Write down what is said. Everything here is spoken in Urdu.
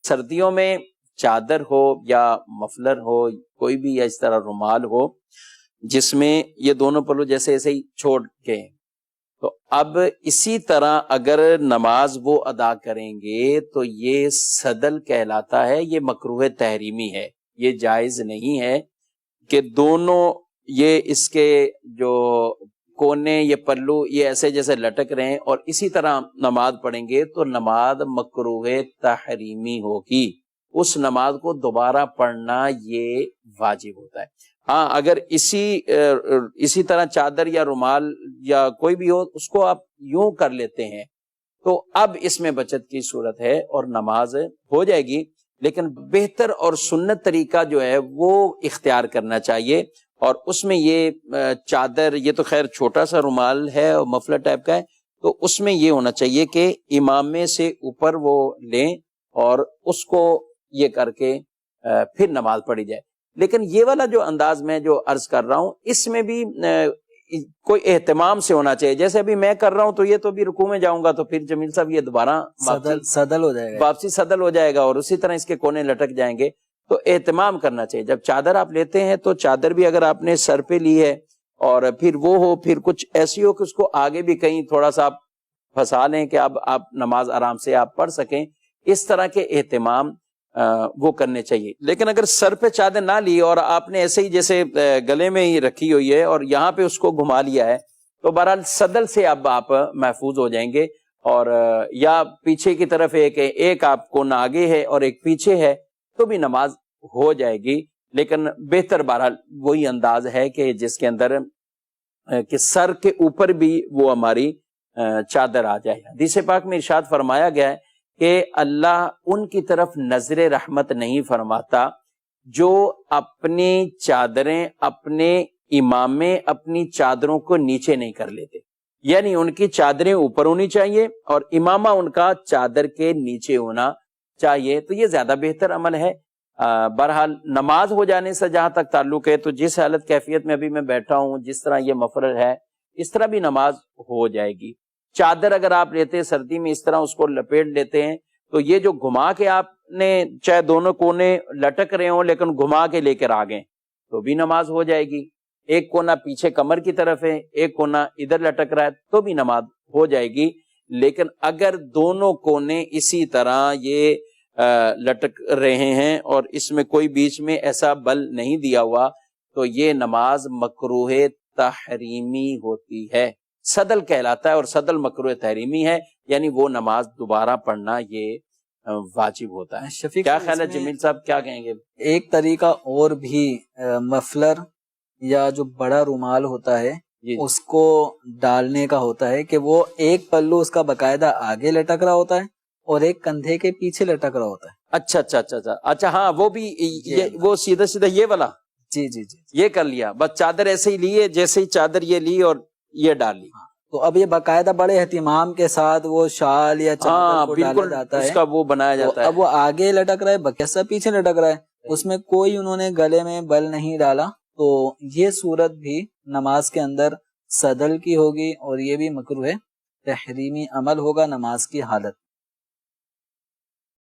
سردیوں میں چادر ہو یا مفلر ہو کوئی بھی یا اس طرح رومال ہو جس میں یہ دونوں پلو جیسے ایسے ہی چھوڑ کے، تو اب اسی طرح اگر نماز وہ ادا کریں گے تو یہ صدل کہلاتا ہے، یہ مکروہ تحریمی ہے، یہ جائز نہیں ہے کہ دونوں یہ اس کے جو کونے یہ پلو یہ ایسے جیسے لٹک رہے ہیں اور اسی طرح نماز پڑھیں گے تو نماز مکروہ تحریمی ہوگی، اس نماز کو دوبارہ پڑھنا یہ واجب ہوتا ہے۔ ہاں اگر اسی طرح چادر یا رومال یا کوئی بھی ہو اس کو آپ یوں کر لیتے ہیں تو اب اس میں بچت کی صورت ہے اور نماز ہو جائے گی، لیکن بہتر اور سنت طریقہ جو ہے وہ اختیار کرنا چاہیے، اور اس میں یہ چادر، یہ تو خیر چھوٹا سا رومال ہے اور مفلر ٹائپ کا ہے، تو اس میں یہ ہونا چاہیے کہ امامے سے اوپر وہ لیں اور اس کو یہ کر کے پھر نماز پڑھی جائے۔ لیکن یہ والا جو انداز میں جو عرض کر رہا ہوں اس میں بھی کوئی اہتمام سے ہونا چاہیے، جیسے ابھی میں کر رہا ہوں تو یہ تو بھی رکوع میں جاؤں گا تو پھر جمیل صاحب یہ دوبارہ صدل ہو جائے گا، واپسی صدل ہو جائے گا اور اسی طرح اس کے کونے لٹک جائیں گے، تو اہتمام کرنا چاہیے۔ جب چادر آپ لیتے ہیں تو چادر بھی اگر آپ نے سر پہ لی ہے اور پھر وہ ہو، پھر کچھ ایسی ہو کہ اس کو آگے بھی کہیں تھوڑا سا آپ پھنسا لیں کہ اب آپ نماز آرام سے آپ پڑھ سکیں، اس طرح کے اہتمام وہ کرنے چاہیے۔ لیکن اگر سر پہ چادر نہ لی اور آپ نے ایسے ہی جیسے گلے میں ہی رکھی ہوئی ہے اور یہاں پہ اس کو گھما لیا ہے تو بہرحال صدل سے اب آپ محفوظ ہو جائیں گے، اور یا پیچھے کی طرف ایک آپ کو نہ آگے ہے اور ایک پیچھے ہے تو بھی نماز ہو جائے گی، لیکن بہتر بہرحال وہی انداز ہے کہ جس کے اندر کہ سر کے اوپر بھی وہ ہماری چادر آ جائے۔ حدیث پاک میں ارشاد فرمایا گیا ہے کہ اللہ ان کی طرف نظر رحمت نہیں فرماتا جو اپنی چادریں، اپنے امامے اپنی چادروں کو نیچے نہیں کر لیتے، یعنی ان کی چادریں اوپر ہونی چاہیے اور امامہ ان کا چادر کے نیچے ہونا چاہیے، تو یہ زیادہ بہتر عمل ہے۔ بہرحال نماز ہو جانے سے جہاں تک تعلق ہے تو جس حالت کیفیت میں ابھی میں بیٹھا ہوں جس طرح یہ مفرر ہے اس طرح بھی نماز ہو جائے گی۔ چادر اگر آپ لیتے ہیں سردی میں اس طرح اس کو لپیٹ لیتے ہیں تو یہ جو گھما کے آپ نے چاہے دونوں کونے لٹک رہے ہوں لیکن گھما کے لے کر آ گئے تو بھی نماز ہو جائے گی۔ ایک کونا پیچھے کمر کی طرف ہے، ایک کونا ادھر لٹک رہا ہے تو بھی نماز ہو جائے گی، لیکن اگر دونوں کونے اسی طرح یہ لٹک رہے ہیں اور اس میں کوئی بیچ میں ایسا بل نہیں دیا ہوا تو یہ نماز مکروہ تحریمی ہوتی ہے، صدل کہلاتا ہے، اور صدل مکروہ تحریمی ہے، یعنی وہ نماز دوبارہ پڑھنا یہ واجب ہوتا ہے۔ شفیق کیا خیال ہے جمیل صاحب، کیا کہیں گے؟ ایک طریقہ اور بھی مفلر یا جو بڑا رومال ہوتا ہے اس کو ڈالنے کا ہوتا ہے کہ وہ ایک پلو اس کا باقاعدہ آگے لٹک رہا ہوتا ہے اور ایک کندھے کے پیچھے لٹک رہا ہوتا ہے۔ اچھا اچھا اچھا اچھا اچھا، ہاں وہ بھی وہ سیدھا سیدھا یہ والا، جی جی جی یہ کر لیا، بس چادر ایسے ہی لی ہے جیسے ہی چادر یہ لی اور یہ ڈال لی، تو اب یہ باقاعدہ بڑے اہتمام کے ساتھ وہ شال یا چادر کو ڈالا جاتا ہے، اس کا وہ بنایا جاتا ہے۔ اب وہ آگے لٹک رہا ہے، کیسا پیچھے لٹک رہا ہے، اس میں کوئی انہوں نے گلے میں بل نہیں ڈالا، تو یہ صورت بھی نماز کے اندر صدل کی ہوگی اور یہ بھی مکروہ تحریمی عمل ہوگا نماز کی حالت۔